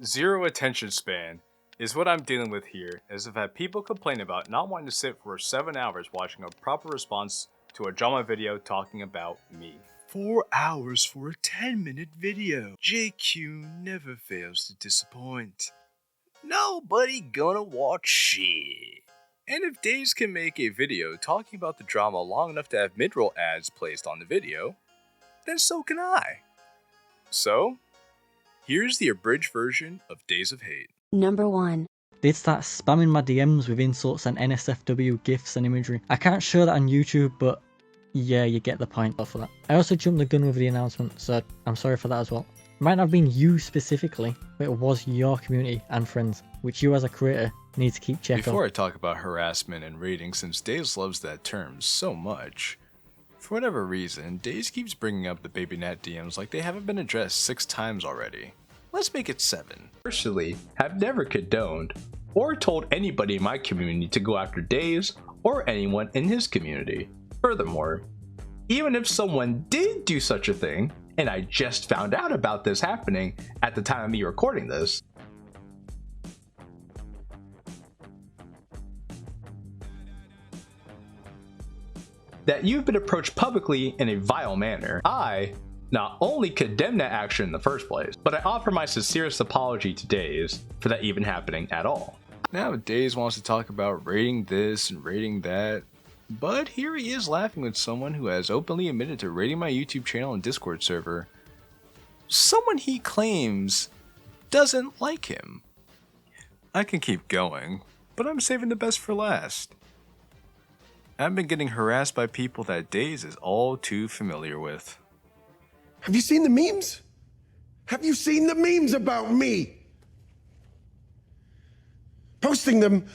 Zero attention span is what I'm dealing with here, as I've had people complain about not wanting to sit for 7 hours watching a proper response to a drama video talking about me. 4 hours for a 10-minute video. JQ never fails to disappoint. Nobody gonna watch shit. And if DaEs can make a video talking about the drama long enough to have mid-roll ads placed on the video, then so can I. So, here's the abridged version of Days of Hate. Number 1. They'd start spamming my DMs with insults and NSFW gifs and imagery. I can't show that on YouTube, but yeah, you get the point for that. I also jumped the gun with the announcement, so I'm sorry for that as well. It might not have been you specifically, but it was your community and friends, which you as a creator need to keep check on. Before I talk about harassment and rating, since DaEs loves that term so much, for whatever reason, DaEs keeps bringing up the baby nat DMs like they haven't been addressed 6 times already. Let's make it 7. Personally, have never condoned or told anybody in my community to go after DaEs or anyone in his community. Furthermore, even if someone did do such a thing, and I just found out about this happening at the time of me recording this, that you've been approached publicly in a vile manner, I not only condemn that action in the first place, but I offer my sincerest apology to DaEs for that even happening at all. Now DaEs wants to talk about rating this and rating that, but here he is laughing with someone who has openly admitted to raiding my YouTube channel and Discord server. Someone he claims doesn't like him. I can keep going, but I'm saving the best for last. I've been getting harassed by people that DaEs is all too familiar with. Have you seen the memes? Have you seen the memes about me? Posting them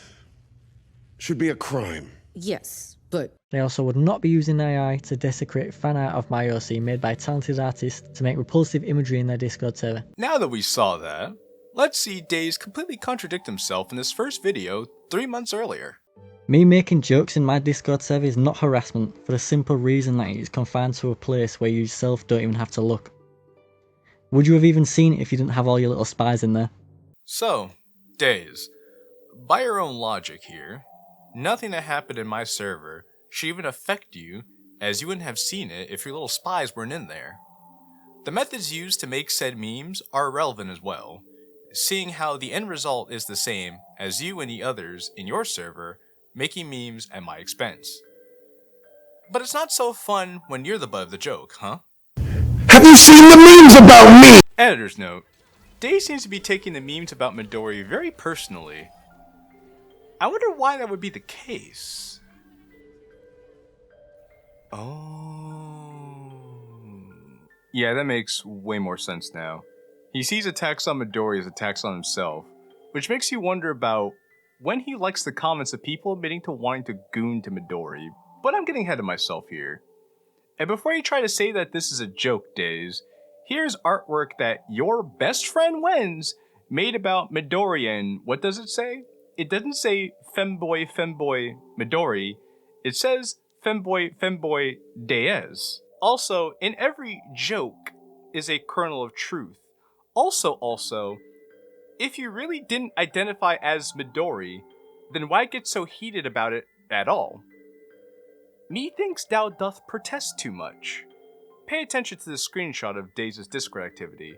should be a crime. Yes, but They also would not be using AI to desecrate fan art of my OC made by talented artists to make repulsive imagery in their Discord server. Now that we saw that, let's see DaEs completely contradict himself in his first video 3 months earlier. Me making jokes in my Discord server is not harassment for the simple reason that it is confined to a place where you yourself don't even have to look. Would you have even seen it if you didn't have all your little spies in there? So, DaEs, by your own logic here, nothing that happened in my server should even affect you, as you wouldn't have seen it if your little spies weren't in there. The methods used to make said memes are irrelevant as well, seeing how the end result is the same as you and the others in your server making memes at my expense. But it's not so fun when you're the butt of the joke, huh? Have you seen the memes about me? Editor's note, DaEs seems to be taking the memes about Midori very personally. I wonder why that would be the case. Oh. Yeah, that makes way more sense now. He sees attacks on Midori as attacks on himself, which makes you wonder about when he likes the comments of people admitting to wanting to goon to Midori. But I'm getting ahead of myself here. And before you try to say that this is a joke, DaEs, here's artwork that your best friend Wens made about Midori, and what does it say? It doesn't say femboy Midori, it says femboy DaEs. Also, in every joke is a kernel of truth. Also, if you really didn't identify as Midori, then why get so heated about it at all? Methinks thou doth protest too much. Pay attention to the screenshot of DaEs' Discord activity.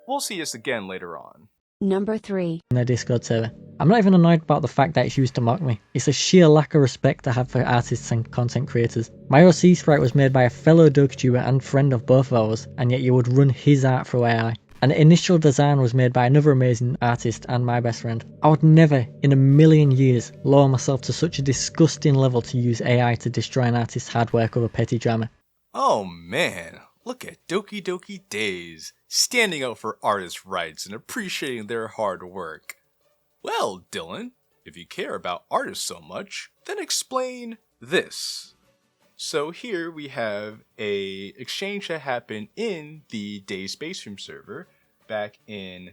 We'll see this again later on. Number 3. In their Discord server. I'm not even annoyed about the fact that it's used to mock me. It's a sheer lack of respect I have for artists and content creators. My OC sprite was made by a fellow DokiTuber and friend of both of ours, and yet you would run his art through AI. An initial design was made by another amazing artist and my best friend. I would never, in a million years, lower myself to such a disgusting level to use AI to destroy an artist's hard work over petty drama. Oh man, look at Doki Doki DaEs, standing out for artists' rights and appreciating their hard work. Well, Dylan, if you care about artists so much, then explain this. So here we have a exchange that happened in the DaEs Space Room server back in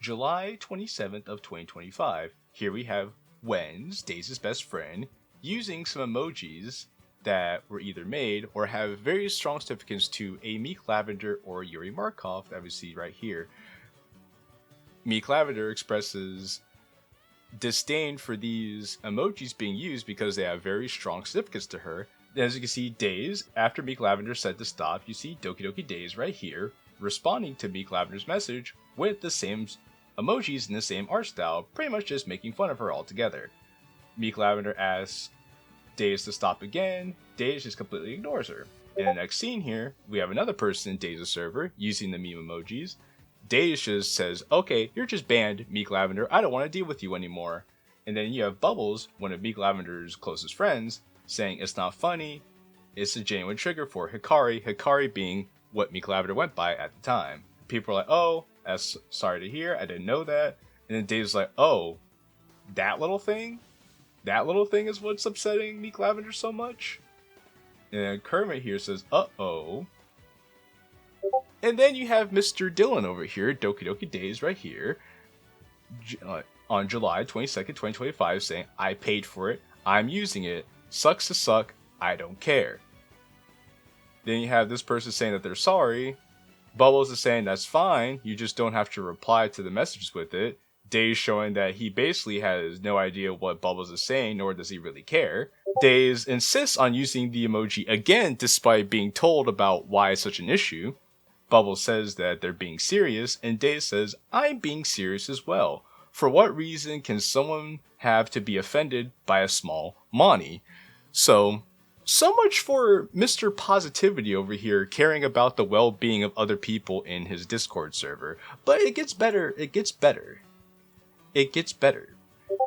July 27th of 2025. Here we have Wens, DaEs' best friend, using some emojis that were either made or have very strong significance to Amy Lavender or Yuri Markov, that we see right here. Meek Lavender expresses disdain for these emojis being used because they have very strong significance to her. As you can see, DaEs, after Meek Lavender said to stop, you see Doki Doki DaEs right here responding to Meek Lavender's message with the same emojis in the same art style, pretty much just making fun of her altogether. Meek Lavender asks DaEs to stop again. DaEs just completely ignores her. In the next scene here, we have another person in DaEs' server using the meme emojis. DaEs just says, okay, you're just banned, Meek Lavender, I don't want to deal with you anymore. And then you have Bubbles, one of Meek Lavender's closest friends, saying it's not funny, it's a genuine trigger for Hikari being what Meek Lavender went by at the time. People are like, oh, that's sorry to hear, I didn't know that. And then DaEs like, oh, that little thing? That little thing is what's upsetting Meek Lavender so much? And then Kermit here says, uh-oh. And then you have Mr. Dylan over here, Doki Doki DaEs right here, on July 22nd, 2025, saying, I paid for it, I'm using it, sucks to suck, I don't care. Then you have this person saying that they're sorry. Bubbles is saying that's fine, you just don't have to reply to the messages with it. DaEs showing that he basically has no idea what Bubbles is saying, nor does he really care. DaEs insists on using the emoji again despite being told about why it's such an issue. Bubbles says that they're being serious, and DaEs says, I'm being serious as well. For what reason can someone have to be offended by a small Monty? So much for Mr. Positivity over here, caring about the well-being of other people in his Discord server. But it gets better, it gets better. It gets better.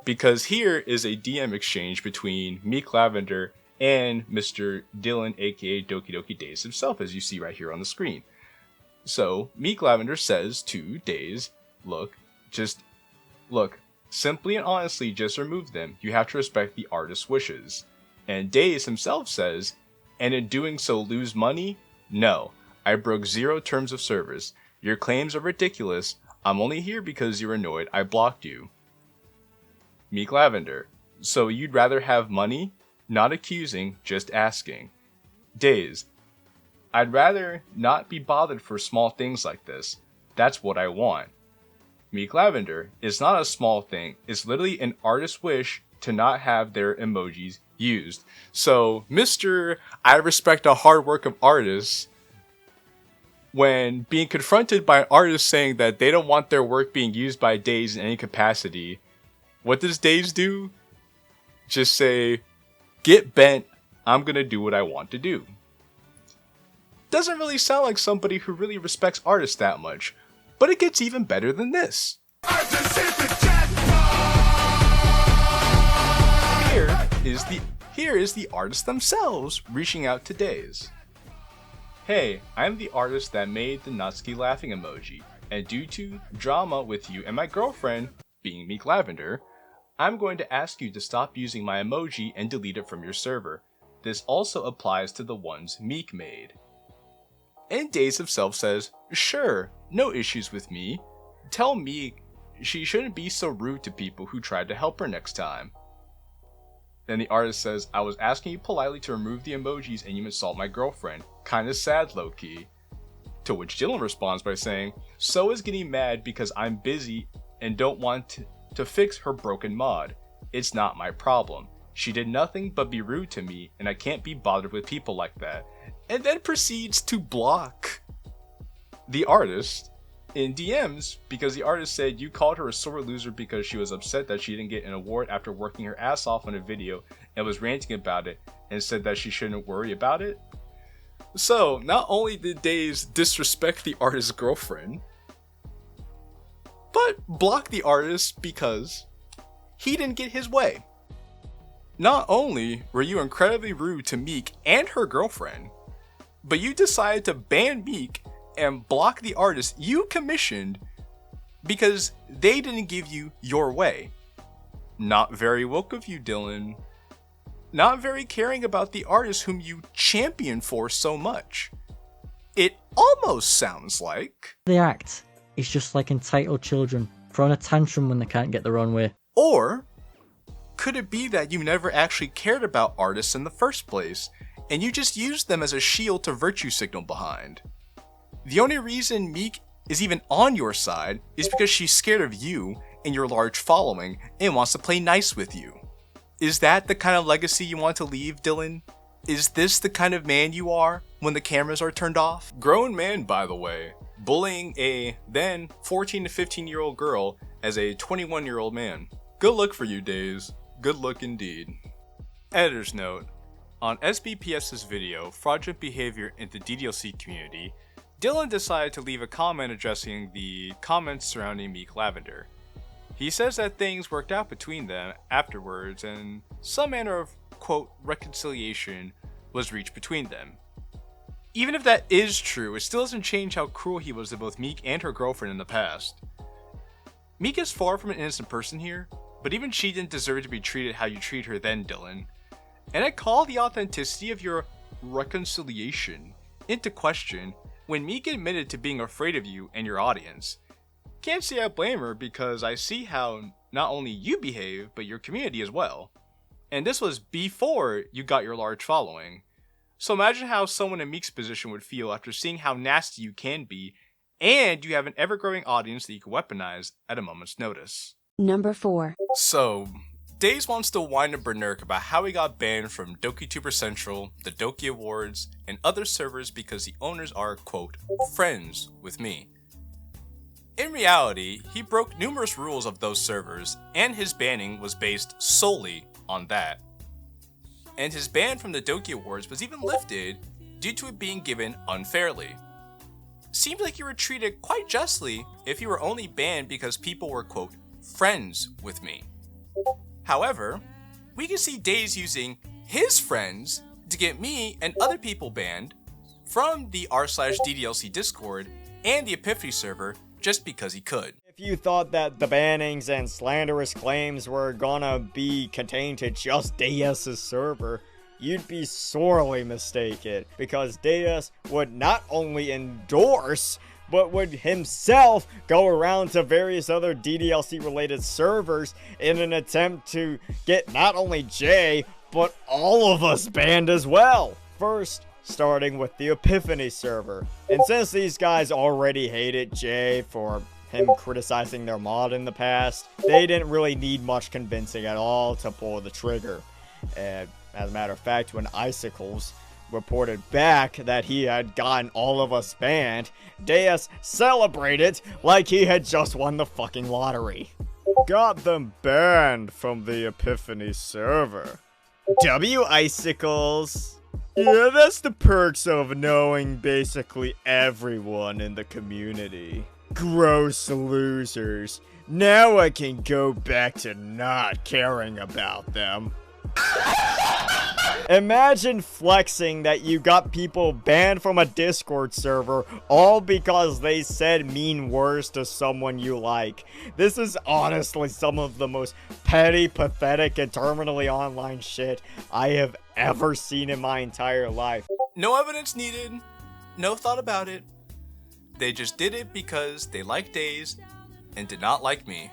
Because here is a DM exchange between Meek Lavender and Mr. Dylan, aka Doki Doki DaEs himself, as you see right here on the screen. So, Meek Lavender says to DaEs, look, simply and honestly just remove them. You have to respect the artist's wishes. And DaEs himself says, and in doing so lose money? No, I broke 0 terms of service. Your claims are ridiculous. I'm only here because you're annoyed I blocked you. Meek Lavender, so you'd rather have money? Not accusing, just asking. DaEs, I'd rather not be bothered for small things like this. That's what I want. Meek Lavender, it's not a small thing. It's literally an artist's wish to not have their emojis used. So, Mr. I respect the hard work of artists, when being confronted by an artist saying that they don't want their work being used by DaEs in any capacity, what does DaEs do? Just say, get bent, I'm gonna do what I want to do. Doesn't really sound like somebody who really respects artists that much, but it gets even better than this. Here is the artist themselves reaching out to DaEs. Hey, I'm the artist that made the Natsuki laughing emoji, and due to drama with you and my girlfriend, being Meek Lavender, I'm going to ask you to stop using my emoji and delete it from your server. This also applies to the ones Meek made. And DaEs himself says, sure, no issues with me. Tell Meek she shouldn't be so rude to people who tried to help her next time. Then the artist says, I was asking you politely to remove the emojis and you insult my girlfriend. Kinda sad, low-key. To which Dylan responds by saying, So is getting mad because I'm busy and don't want to fix her broken mod. It's not my problem. She did nothing but be rude to me and I can't be bothered with people like that. And then proceeds to block the artist in DMs because the artist said you called her a sore loser because she was upset that she didn't get an award after working her ass off on a video and was ranting about it and said that she shouldn't worry about it. So, not only did DaEs disrespect the artist's girlfriend, but block the artist because he didn't get his way. Not only were you incredibly rude to Meek and her girlfriend, but you decided to ban Meek and block the artist you commissioned because they didn't give you your way. Not very woke of you, Dylan. Not very caring about the artist whom you champion for so much. It almost sounds like The act is just like entitled children throwing a tantrum when they can't get their own way. Or could it be that you never actually cared about artists in the first place, and you just used them as a shield to virtue signal behind? The only reason Meek is even on your side is because she's scared of you and your large following and wants to play nice with you. Is that the kind of legacy you want to leave, Dylan? Is this the kind of man you are when the cameras are turned off? Grown man, by the way, bullying a then 14 to 15-year-old girl as a 21-year-old man. Good luck for you, DaEs. Good luck indeed. Editor's note. On SBPS's video, Fraudulent Behavior in the DDLC Community, Dylan decided to leave a comment addressing the comments surrounding Meek Lavender. He says that things worked out between them afterwards and some manner of, quote, reconciliation was reached between them. Even if that is true, it still doesn't change how cruel he was to both Meek and her girlfriend in the past. Meek is far from an innocent person here, but even she didn't deserve to be treated how you treat her then, Dylan. And I call the authenticity of your reconciliation into question when Meek admitted to being afraid of you and your audience. Can't say I blame her because I see how not only you behave, but your community as well. And this was before you got your large following. So imagine how someone in Meek's position would feel after seeing how nasty you can be, and you have an ever-growing audience that you can weaponize at a moment's notice. Number 4. So, DaEs wants to whine to Bernurk about how he got banned from DokiTuber Central, the Doki Awards, and other servers because the owners are, quote, friends with me. In reality, he broke numerous rules of those servers, and his banning was based solely on that. And his ban from the Doki Awards was even lifted due to it being given unfairly. Seems like you were treated quite justly if you were only banned because people were, quote, friends with me. However, we can see DaEs using his friends to get me and other people banned from the r/DDLC Discord and the Epiphany server just because he could. If you thought that the bannings and slanderous claims were gonna be contained to just DaEs' server, you'd be sorely mistaken, because DaEs would not only endorse, but would himself go around to various other DDLC related servers in an attempt to get not only Jay, but all of us banned as well. First, starting with the Epiphany server. And since these guys already hated Jay for him criticizing their mod in the past, they didn't really need much convincing at all to pull the trigger. And as a matter of fact, when Icicles reported back that he had gotten all of us banned, DaEs celebrated like he had just won the fucking lottery. Got them banned from the Epiphany server. W Icicles. Yeah, that's the perks of knowing basically everyone in the community. Gross losers. Now I can go back to not caring about them. Imagine flexing that you got people banned from a Discord server all because they said mean words to someone you like. This is honestly some of the most petty, pathetic, and terminally online shit I have ever seen in my entire life. No evidence needed, no thought about it. They just did it because they like DaEs and did not like me.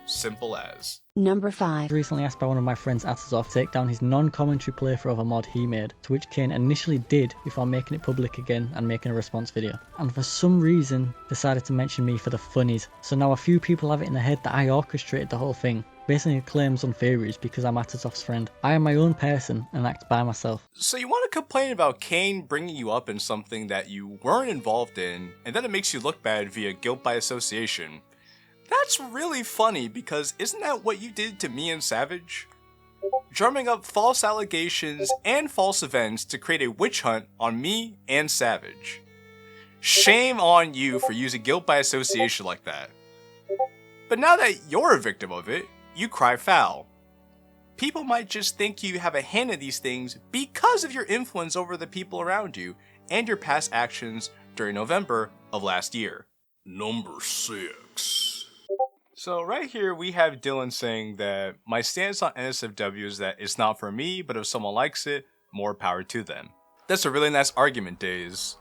Simple as. Number 5. I was recently asked by one of my friends Atazov to take down his non-commentary playthrough of a mod he made, to which Kane initially did before making it public again and making a response video, and for some reason decided to mention me for the funnies. So now a few people have it in their head that I orchestrated the whole thing, basing claims on theories because I'm Atazov's friend. I am my own person and act by myself. So you want to complain about Kane bringing you up in something that you weren't involved in, and then it makes you look bad via guilt by association. That's really funny because isn't that what you did to me and Savage? Drumming up false allegations and false events to create a witch hunt on me and Savage. Shame on you for using guilt by association like that. But now that you're a victim of it, you cry foul. People might just think you have a hand in these things because of your influence over the people around you and your past actions during November of last year. Number 6. So right here we have Dylan saying that my stance on NSFW is that it's not for me, but if someone likes it, more power to them. That's a really nice argument, DaEs.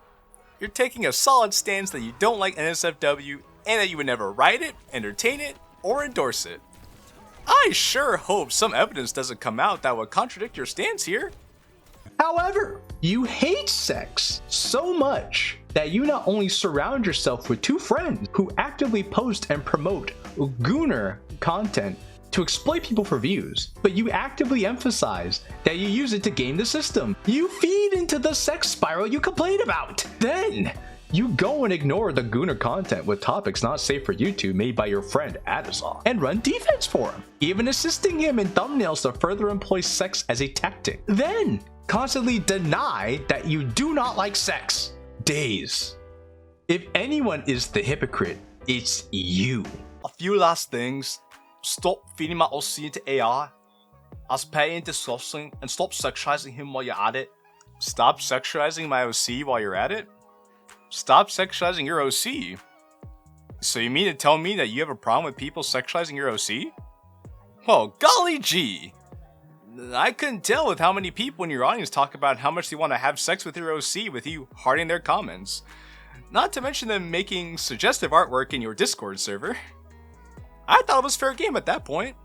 You're taking a solid stance that you don't like NSFW and that you would never write it, entertain it, or endorse it. I sure hope some evidence doesn't come out that would contradict your stance here. However, you hate sex so much that you not only surround yourself with two friends who actively post and promote gooner content to exploit people for views, but you actively emphasize that you use it to game the system. You feed into the sex spiral you complain about. Then you go and ignore the gooner content with topics not safe for YouTube made by your friend Adizaw and run defense for him, even assisting him in thumbnails to further employ sex as a tactic. Then constantly deny that you do not like sex. DaEs. If anyone is the hypocrite, it's you. A few last things. Stop feeding my OC into AI. As paying disgusting, and stop sexualizing him while you're at it. Stop sexualizing my OC while you're at it? Stop sexualizing your OC? So you mean to tell me that you have a problem with people sexualizing your OC? Well, golly gee. I couldn't tell with how many people in your audience talk about how much they want to have sex with your OC with you hearting their comments. Not to mention them making suggestive artwork in your Discord server. I thought it was fair game at that point.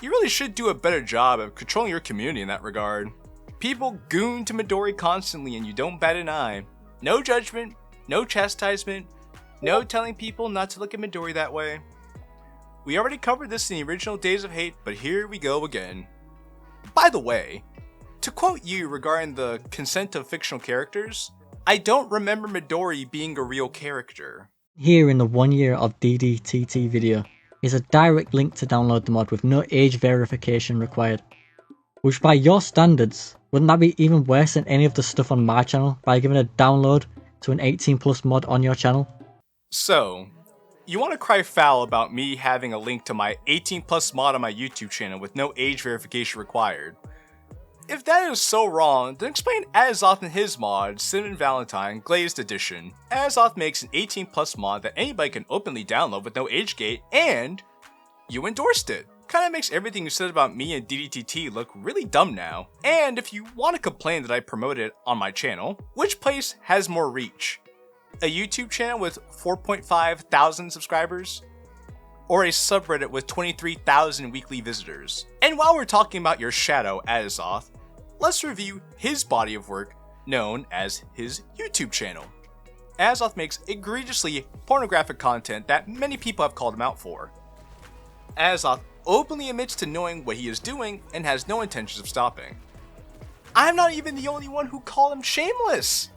You really should do a better job of controlling your community in that regard. People goon to Midori constantly and you don't bat an eye. No judgment, no chastisement, no telling people not to look at Midori that way. We already covered this in the original Days of Hate, but here we go again. By the way, to quote you regarding the consent of fictional characters, I don't remember Midori being a real character. Here in the 1 year of DDTT video is a direct link to download the mod with no age verification required. Which by your standards, wouldn't that be even worse than any of the stuff on my channel by giving a download to an 18+ mod on your channel? So, you want to cry foul about me having a link to my 18+ mod on my YouTube channel with no age verification required. If that is so wrong, then explain Azoth and his mod, Cinnamon Valentine Glazed Edition. Azoth makes an 18+ mod that anybody can openly download with no age gate, and you endorsed it. Kinda makes everything you said about me and DDTT look really dumb now. And if you want to complain that I promote it on my channel, which place has more reach? A YouTube channel with 4.5 thousand subscribers? Or a subreddit with 23,000 weekly visitors? And while we're talking about your shadow, Azoth, let's review his body of work known as his YouTube channel. Azoth makes egregiously pornographic content that many people have called him out for. Azoth openly admits to knowing what he is doing and has no intentions of stopping. I'm not even the only one who called him shameless!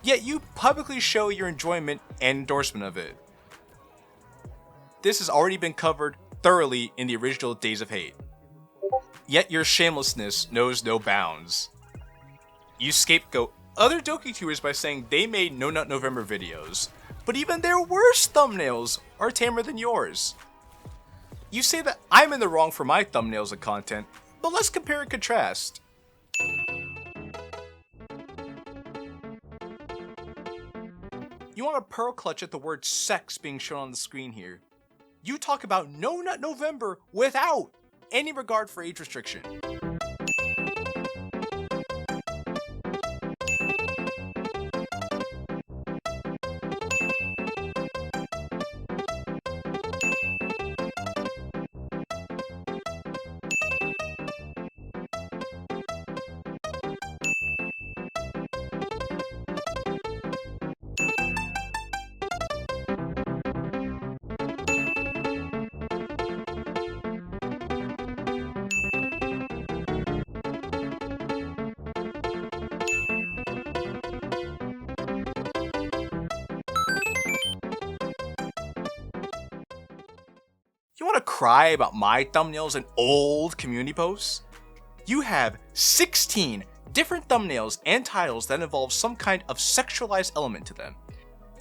Yet you publicly show your enjoyment and endorsement of it. This has already been covered thoroughly in the original Days of Hate. Yet your shamelessness knows no bounds. You scapegoat other DokiTubers by saying they made No Nut November videos, but even their worst thumbnails are tamer than yours. You say that I'm in the wrong for my thumbnails and content, but let's compare and contrast. You want to pearl clutch at the word sex being shown on the screen here. You talk about No Nut November without any regard for age restriction. You want to cry about my thumbnails and old community posts? You have 16 different thumbnails and titles that involve some kind of sexualized element to them.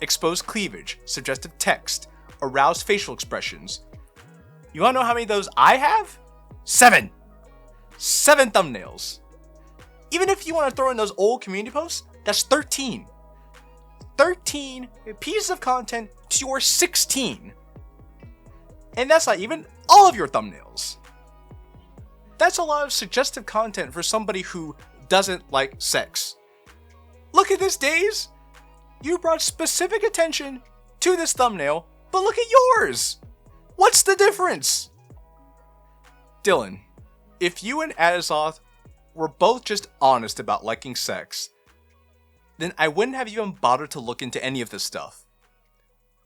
Exposed cleavage, suggestive text, aroused facial expressions. You want to know how many of those I have? 7! 7 thumbnails. Even if you want to throw in those old community posts, that's 13. 13 pieces of content to your 16. And that's not even all of your thumbnails. That's a lot of suggestive content for somebody who doesn't like sex. Look at this, DaEs! You brought specific attention to this thumbnail, but look at yours! What's the difference? Dylan, if you and Azoth were both just honest about liking sex, then I wouldn't have even bothered to look into any of this stuff.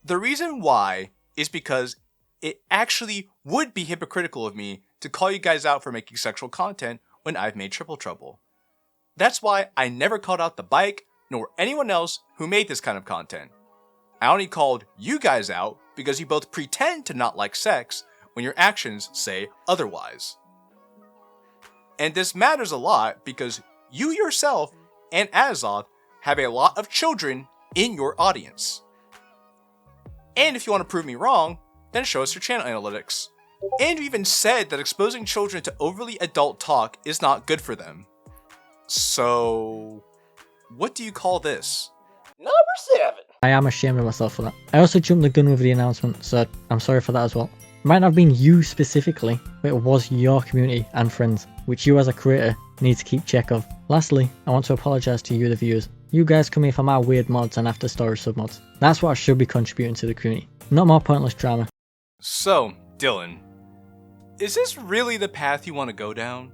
The reason why is because it actually would be hypocritical of me to call you guys out for making sexual content when I've made Triple Trouble. That's why I never called out the bike, nor anyone else who made this kind of content. I only called you guys out because you both pretend to not like sex when your actions say otherwise. And this matters a lot because you yourself and Azoth have a lot of children in your audience. And if you want to prove me wrong, then show us your channel analytics. And you even said that exposing children to overly adult talk is not good for them. So, what do you call this? Number 7. I am ashamed of myself for that. I also jumped the gun with the announcement, so I'm sorry for that as well. It might not have been you specifically, but it was your community and friends, which you as a creator need to keep check of. Lastly, I want to apologise to you the viewers. You guys come here for my weird mods and after story submods. That's what I should be contributing to the community, not more pointless drama. So, Dylan, is this really the path you want to go down?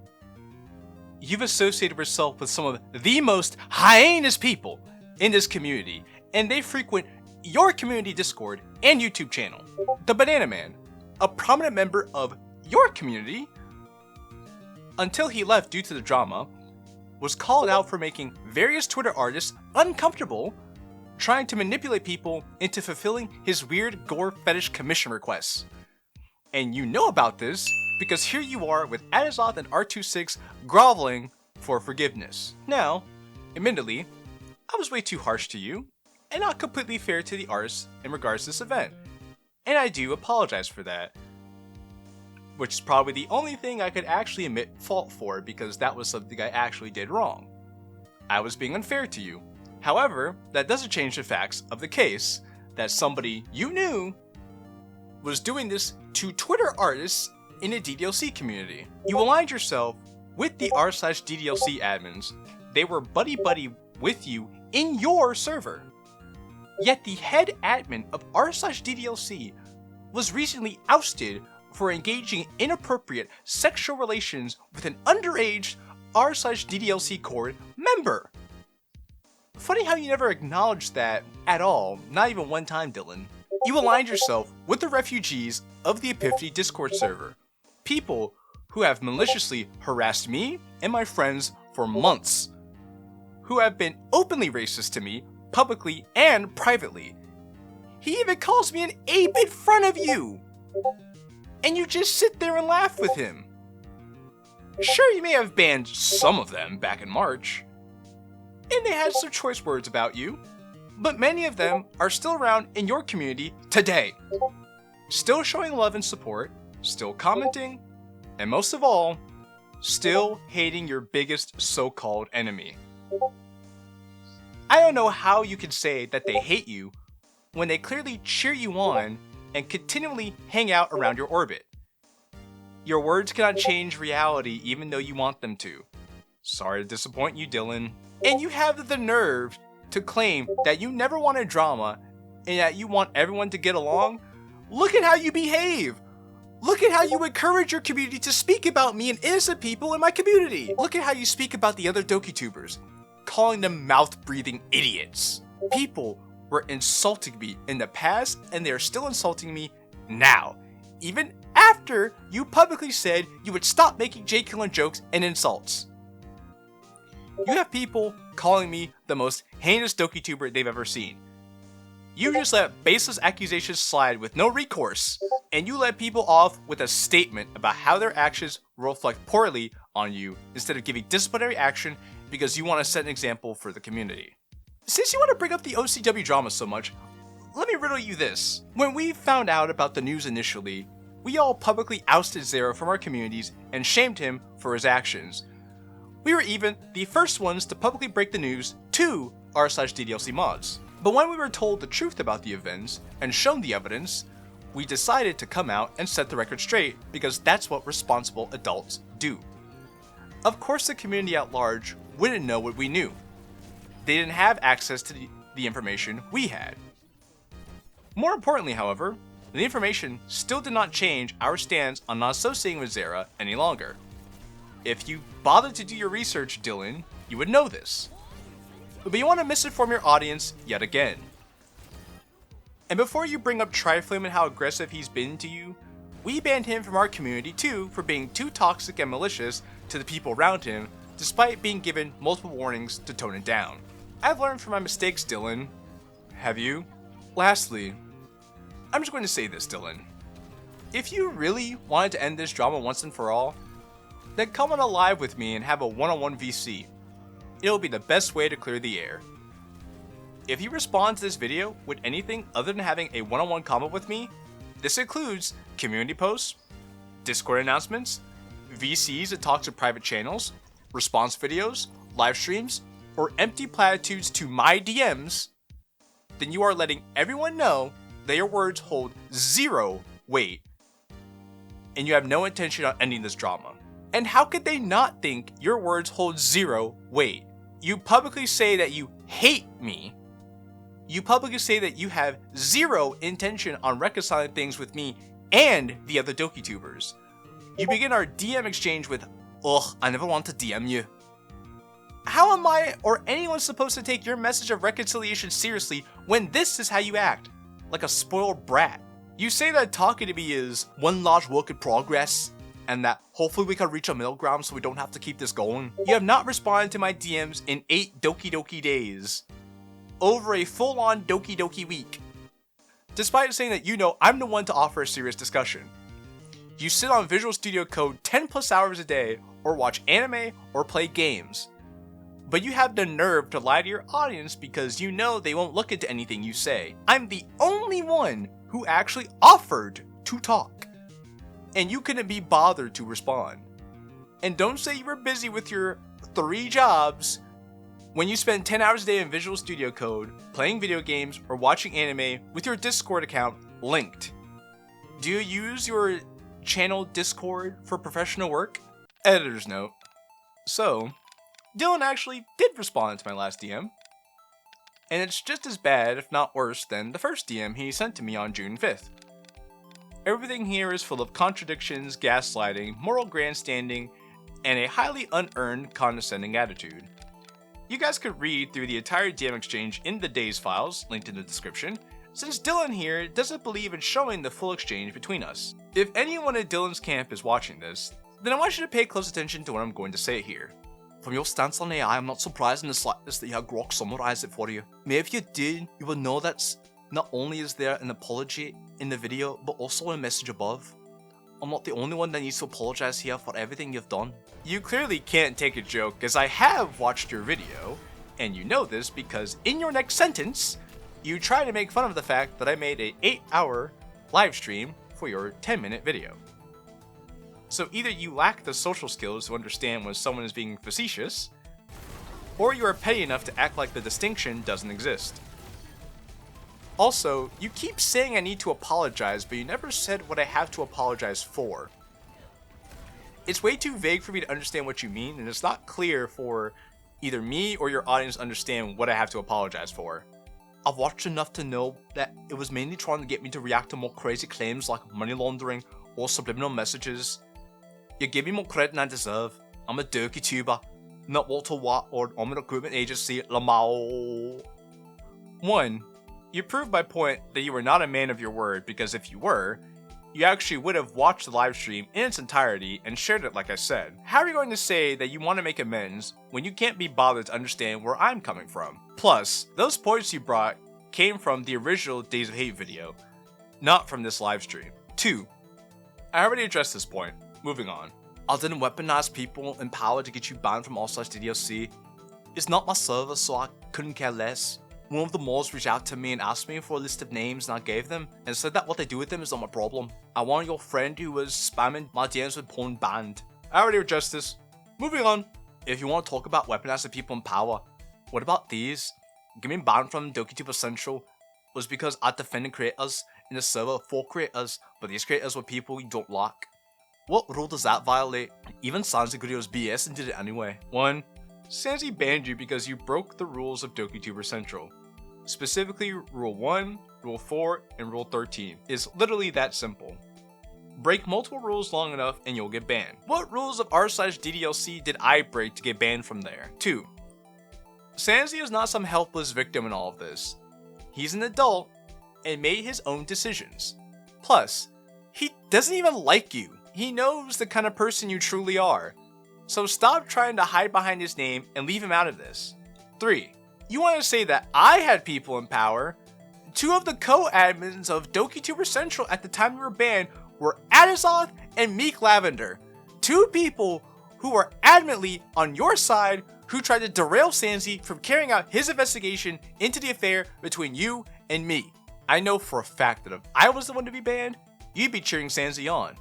You've associated yourself with some of the most hyenas people in this community, and they frequent your community Discord and YouTube channel. The Banana Man, a prominent member of your community, until he left due to the drama, was called out for making various Twitter artists uncomfortable, trying to manipulate people into fulfilling his weird gore fetish commission requests. And you know about this because here you are with Azoth and R26 groveling for forgiveness. Now, admittedly, I was way too harsh to you and not completely fair to the artists in regards to this event. And I do apologize for that. Which is probably the only thing I could actually admit fault for because that was something I actually did wrong. I was being unfair to you. However, that doesn't change the facts of the case that somebody you knew was doing this to Twitter artists in the DDLC community. You aligned yourself with the r/DDLC admins. They were buddy-buddy with you in your server. Yet the head admin of r/DDLC was recently ousted for engaging in inappropriate sexual relations with an underage r/DDLC Cord member. Funny how you never acknowledged that at all, not even one time, Dylan. You aligned yourself with the refugees of the Epiphany Discord server, people who have maliciously harassed me and my friends for months, who have been openly racist to me, publicly and privately. He even calls me an ape in front of you! And you just sit there and laugh with him. Sure, you may have banned some of them back in March, and they had some choice words about you, but many of them are still around in your community today. Still showing love and support, still commenting, and most of all, still hating your biggest so-called enemy. I don't know how you can say that they hate you when they clearly cheer you on and continually hang out around your orbit. Your words cannot change reality even though you want them to. Sorry to disappoint you, Dylan. And you have the nerve to claim that you never wanted drama and that you want everyone to get along? Look at how you behave! Look at how you encourage your community to speak about me and innocent people in my community! Look at how you speak about the other DokiTubers, calling them mouth-breathing idiots. People were insulting me in the past and they are still insulting me now, even after you publicly said you would stop making JQilin jokes and insults. You have people calling me the most heinous DokiTuber they've ever seen. You just let baseless accusations slide with no recourse, and you let people off with a statement about how their actions will reflect poorly on you instead of giving disciplinary action because you want to set an example for the community. Since you want to bring up the OCW drama so much, let me riddle you this. When we found out about the news initially, we all publicly ousted Zero from our communities and shamed him for his actions. We were even the first ones to publicly break the news to r/DDLC mods. But when we were told the truth about the events and shown the evidence, we decided to come out and set the record straight because that's what responsible adults do. Of course the community at large wouldn't know what we knew. They didn't have access to the information we had. More importantly, however, the information still did not change our stance on not associating with Zera any longer. If you bothered to do your research, Dylan, you would know this. but you want to misinform your audience yet again. And before you bring up Triflame and how aggressive he's been to you, we banned him from our community too for being too toxic and malicious to the people around him, despite being given multiple warnings to tone it down. I've learned from my mistakes, Dylan. Have you? Lastly, I'm just going to say this, Dylan. If you really wanted to end this drama once and for all, then come on a live with me and have a one-on-one VC. It'll be the best way to clear the air. If you respond to this video with anything other than having a one-on-one comment with me, this includes community posts, Discord announcements, VCs that talk to private channels, response videos, live streams, or empty platitudes to my DMs, then you are letting everyone know that your words hold zero weight, and you have no intention on ending this drama. And how could they not think your words hold zero weight? You publicly say that you hate me. You publicly say that you have zero intention on reconciling things with me and the other Doki tubers. You begin our DM exchange with, "Ugh, I never want to DM you." How am I or anyone supposed to take your message of reconciliation seriously when this is how you act? Like a spoiled brat. You say that talking to me is one large work in progress, and that hopefully we can reach a middle ground so we don't have to keep this going. You have not responded to my DMs in 8 Doki Doki days. Over a full-on Doki Doki week. Despite saying that you know I'm the one to offer a serious discussion. You sit on Visual Studio Code 10 plus hours a day, or watch anime, or play games. But you have the nerve to lie to your audience because you know they won't look into anything you say. I'm the only one who actually offered to talk. And you couldn't be bothered to respond. And don't say you were busy with your 3 jobs when you spend 10 hours a day in Visual Studio Code, playing video games, or watching anime with your Discord account linked. Do you use your channel Discord for professional work? Editor's note. So, Dylan actually did respond to my last DM. And it's just as bad, if not worse, than the first DM he sent to me on June 5th. Everything here is full of contradictions, gaslighting, moral grandstanding, and a highly unearned, condescending attitude. You guys could read through the entire DM exchange in the DaEs files, linked in the description, since Dylan here doesn't believe in showing the full exchange between us. If anyone in Dylan's camp is watching this, then I want you to pay close attention to what I'm going to say here. From your stance on AI, I'm not surprised in the slightest that you had Grok summarize it for you. Maybe if you did, you would know that not only is there an apology in the video, but also a message above. I'm not the only one that needs to apologize here for everything you've done. You clearly can't take a joke, as I have watched your video, and you know this because in your next sentence, you try to make fun of the fact that I made a 8-hour live stream for your 10-minute video. So either you lack the social skills to understand when someone is being facetious, or you are petty enough to act like the distinction doesn't exist. Also, you keep saying I need to apologize, but you never said what I have to apologize for. It's way too vague for me to understand what you mean, and it's not clear for either me or your audience to understand what I have to apologize for. I've watched enough to know that it was mainly trying to get me to react to more crazy claims like money laundering or subliminal messages. You give me more credit than I deserve. I'm a Doki tuber, not Walter Watt or Omni Recruitment Agency, Lamau. 1. You proved my point that you were not a man of your word, because if you were, you actually would have watched the live stream in its entirety and shared it like I said. How are you going to say that you want to make amends when you can't be bothered to understand where I'm coming from? Plus, those points you brought came from the original Days of Hate video, not from this live stream. 2. I already addressed this point. Moving on. I didn't weaponize people in power to get you banned from all/DDLC. It's not my server, so I couldn't care less. One of the mods reached out to me and asked me for a list of names, and I gave them, and said that what they do with them is not my problem. I want your friend who was spamming my DMs with porn banned. I already addressed this. Moving on. If you want to talk about weaponizing people in power, what about these? Getting banned from DokiTuber Central was because I defended creators in the server for creators, but these creators were people you don't like. What rule does that violate? Even Sanziguri was BS and did it anyway. 1. Sanzi banned you because you broke the rules of DokiTuber Central. Specifically, Rule 1, Rule 4, and Rule 13. It's literally that simple. Break multiple rules long enough and you'll get banned. What rules of r/DDLC did I break to get banned from there? 2. Sansi is not some helpless victim in all of this. He's an adult and made his own decisions. Plus, he doesn't even like you. He knows the kind of person you truly are. So stop trying to hide behind his name and leave him out of this. 3. You want to say that I had people in power? 2 of the co-admins of DokiTuber Central at the time you were banned were Adizoth and Meek Lavender. 2 people who were adamantly on your side who tried to derail Sansi from carrying out his investigation into the affair between you and me. I know for a fact that if I was the one to be banned, you'd be cheering Sansi on.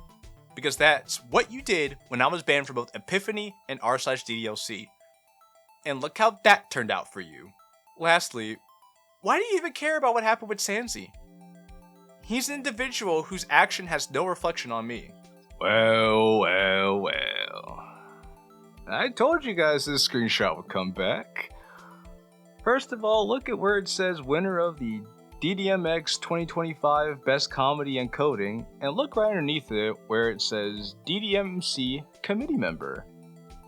Because that's what you did when I was banned from both Epiphany and r/DDLC. And look how that turned out for you. Lastly, why do you even care about what happened with Sansi? He's an individual whose action has no reflection on me. Well. I told you guys this screenshot would come back. First of all, look at where it says winner of the DDMX 2025 Best Comedy and Coding, and look right underneath it where it says DDMC Committee Member.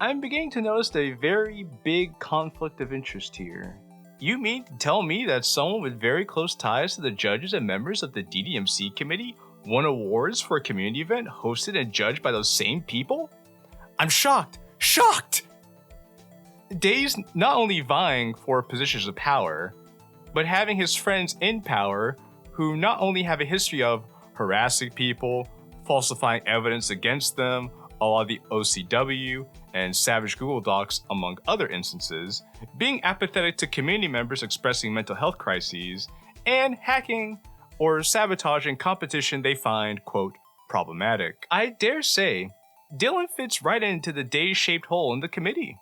I'm beginning to notice a very big conflict of interest here. You mean to tell me that someone with very close ties to the judges and members of the DDMC committee won awards for a community event hosted and judged by those same people? I'm shocked! DaEs not only vying for positions of power, but having his friends in power who not only have a history of harassing people, falsifying evidence against them, a la the OCW and Savage Google Docs among other instances, being apathetic to community members expressing mental health crises, and hacking or sabotaging competition they find, quote, problematic. I dare say, Dylan fits right into the DaEs-shaped hole in the committee.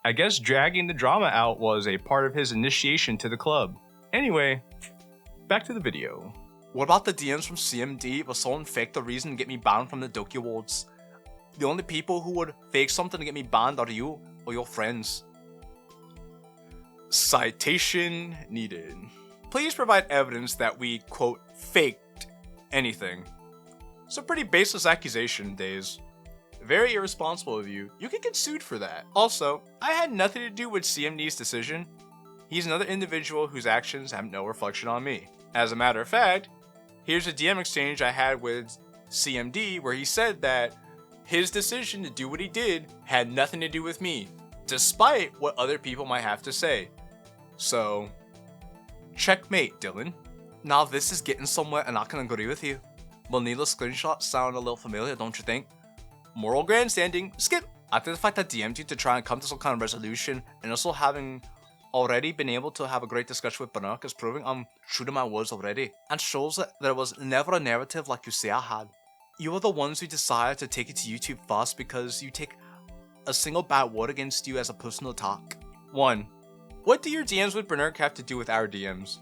I guess dragging the drama out was a part of his initiation to the club. Anyway, back to the video. What about the DMs from CMD? Was someone fake the reason to get me banned from the Doki Awards? The only people who would fake something to get me banned are you or your friends. Citation needed. Please provide evidence that we, quote, faked anything. It's a pretty baseless accusation, DaEs. Very irresponsible of you. You can get sued for that. Also, I had nothing to do with CMD's decision. He's another individual whose actions have no reflection on me. As a matter of fact, here's a DM exchange I had with CMD where he said that his decision to do what he did had nothing to do with me, despite what other people might have to say. So, checkmate, Dylan. Now this is getting somewhere and I can agree with you. Manila's screenshots sound a little familiar, don't you think? Moral grandstanding, skip. After the fact that DM'd you to try and come to some kind of resolution, and also having already been able to have a great discussion with Bernard is proving I'm true to my words already, and shows that there was never a narrative like you say I had. You are the ones who decided to take it to YouTube first because you take a single bad word against you as a personal attack. 1. What do your DMs with Bernard have to do with our DMs?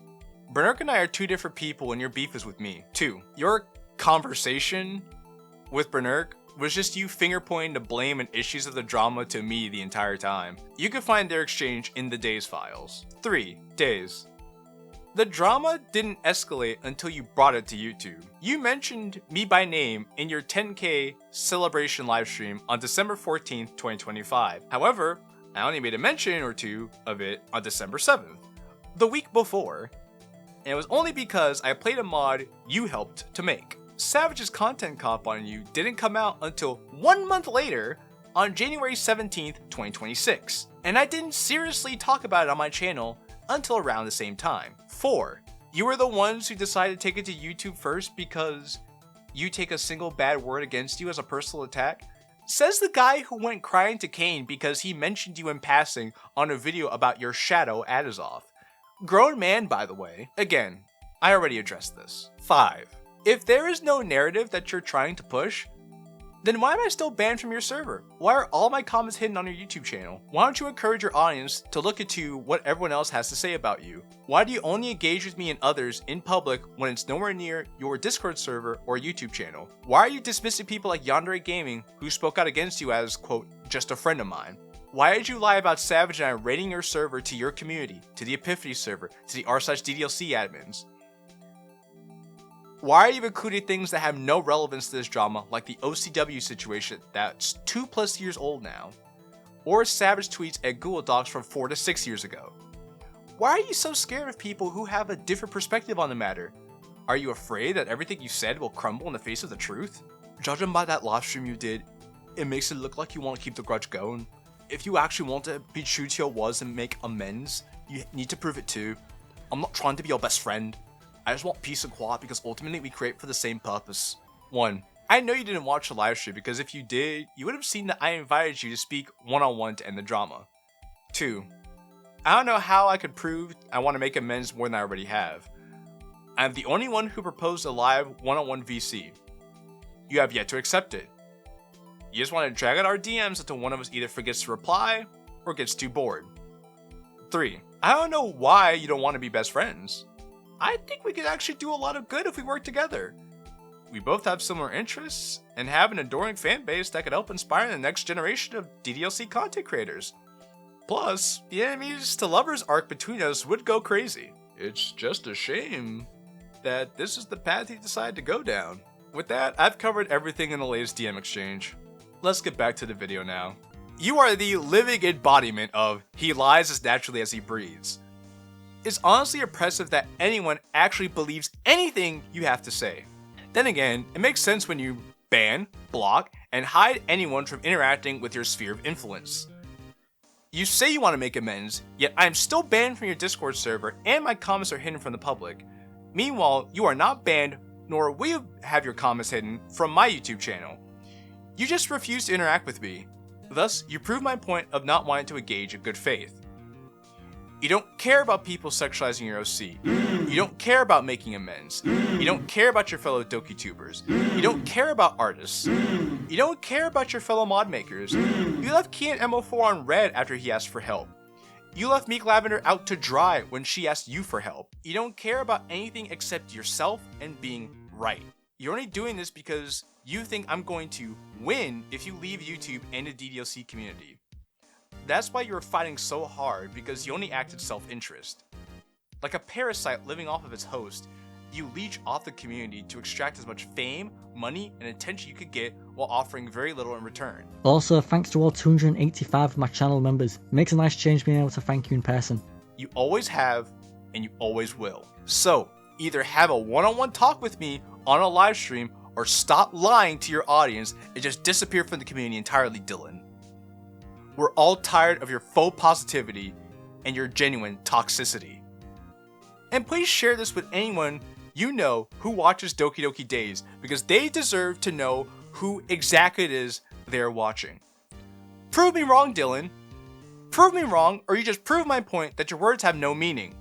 Bernard and I are 2 different people and your beef is with me. 2. Your conversation with Bernard was just you finger pointing the blame and issues of the drama to me the entire time. You can find their exchange in the DaEs files. 3. DaEs. The drama didn't escalate until you brought it to YouTube. You mentioned me by name in your 10K celebration livestream on December 14th, 2025. However, I only made a mention or 2 of it on December 7th, the week before, and it was only because I played a mod you helped to make. Savage's content comp on you didn't come out until 1 month later on January 17th, 2026, and I didn't seriously talk about it on my channel until around the same time. 4. You were the ones who decided to take it to YouTube first because you take a single bad word against you as a personal attack? Says the guy who went crying to Kane because he mentioned you in passing on a video about your shadow Adizoth. Grown man, by the way. Again, I already addressed this. 5. If there is no narrative that you're trying to push, then why am I still banned from your server? Why are all my comments hidden on your YouTube channel? Why don't you encourage your audience to look into what everyone else has to say about you? Why do you only engage with me and others in public when it's nowhere near your Discord server or YouTube channel? Why are you dismissing people like Yandere Gaming who spoke out against you as, quote, just a friend of mine? Why did you lie about Savage and I raiding your server to your community, to the Epiphany server, to the r/DDLC admins? Why are you including things that have no relevance to this drama, like the OCW situation that's 2+ years old now? or savage tweets at Google Docs from 4 to 6 years ago. Why are you so scared of people who have a different perspective on the matter? Are you afraid that everything you said will crumble in the face of the truth? Judging by that live stream you did, it makes it look like you want to keep the grudge going. If you actually want to be true to your words and make amends, you need to prove it too. I'm not trying to be your best friend. I just want peace and quiet because ultimately we create for the same purpose. 1. I know you didn't watch the live stream because if you did, you would have seen that I invited you to speak one-on-one to end the drama. 2. I don't know how I could prove I want to make amends more than I already have. I'm the only one who proposed a live one-on-one VC. You have yet to accept it. You just want to drag out our DMs until one of us either forgets to reply or gets too bored. 3. I don't know why you don't want to be best friends. I think we could actually do a lot of good if we work together. We both have similar interests and have an adoring fan base that could help inspire the next generation of DDLC content creators. Plus, the enemies to lovers arc between us would go crazy. It's just a shame that this is the path he decided to go down. With that, I've covered everything in the latest DM exchange. Let's get back to the video now. You are the living embodiment of he lies as naturally as he breathes. It's honestly impressive that anyone actually believes anything you have to say. Then again, it makes sense when you ban, block, and hide anyone from interacting with your sphere of influence. You say you want to make amends, yet I am still banned from your Discord server and my comments are hidden from the public. Meanwhile, you are not banned, nor will you have your comments hidden from my YouTube channel. You just refuse to interact with me. Thus, you prove my point of not wanting to engage in good faith. You don't care about people sexualizing your OC. You don't care about making amends. You don't care about your fellow Doki tubers. You don't care about artists. You don't care about your fellow mod makers. You left Kian MO4 on red after he asked for help. You left Meek Lavender out to dry when she asked you for help. You don't care about anything except yourself and being right. You're only doing this because you think I'm going to win if you leave YouTube and the DDLC community. That's why you were fighting so hard, because you only acted self-interest. Like a parasite living off of its host, you leech off the community to extract as much fame, money, and attention you could get while offering very little in return. Also, thanks to all 285 of my channel members. It makes a nice change being able to thank you in person. You always have, and you always will. So, either have a one-on-one talk with me on a live stream, or stop lying to your audience and just disappear from the community entirely, Dylan. We're all tired of your faux positivity and your genuine toxicity. And please share this with anyone you know who watches Doki Doki DaEs, because they deserve to know who exactly it is they're watching. Prove me wrong, Dylan. Prove me wrong, or you just prove my point that your words have no meaning.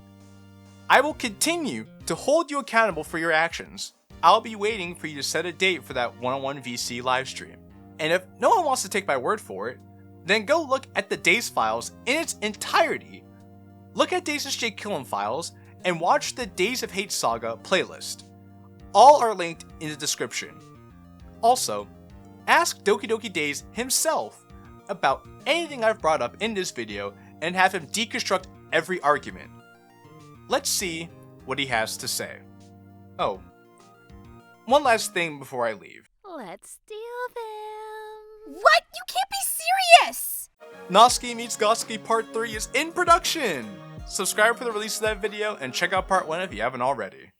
I will continue to hold you accountable for your actions. I'll be waiting for you to set a date for that one-on-one VC livestream. And if no one wants to take my word for it, then go look at the DaEs files in its entirety. Look at DaEs' JQilin files and watch the Days of Hate Saga playlist. All are linked in the description. Also, ask Doki Doki DaEs himself about anything I've brought up in this video and have him deconstruct every argument. Let's see what he has to say. Oh, one last thing before I leave. Let's steal them. What? You can't be serious! Noski Meets Goski Part 3 is in production! Subscribe for the release of that video and check out Part 1 if you haven't already.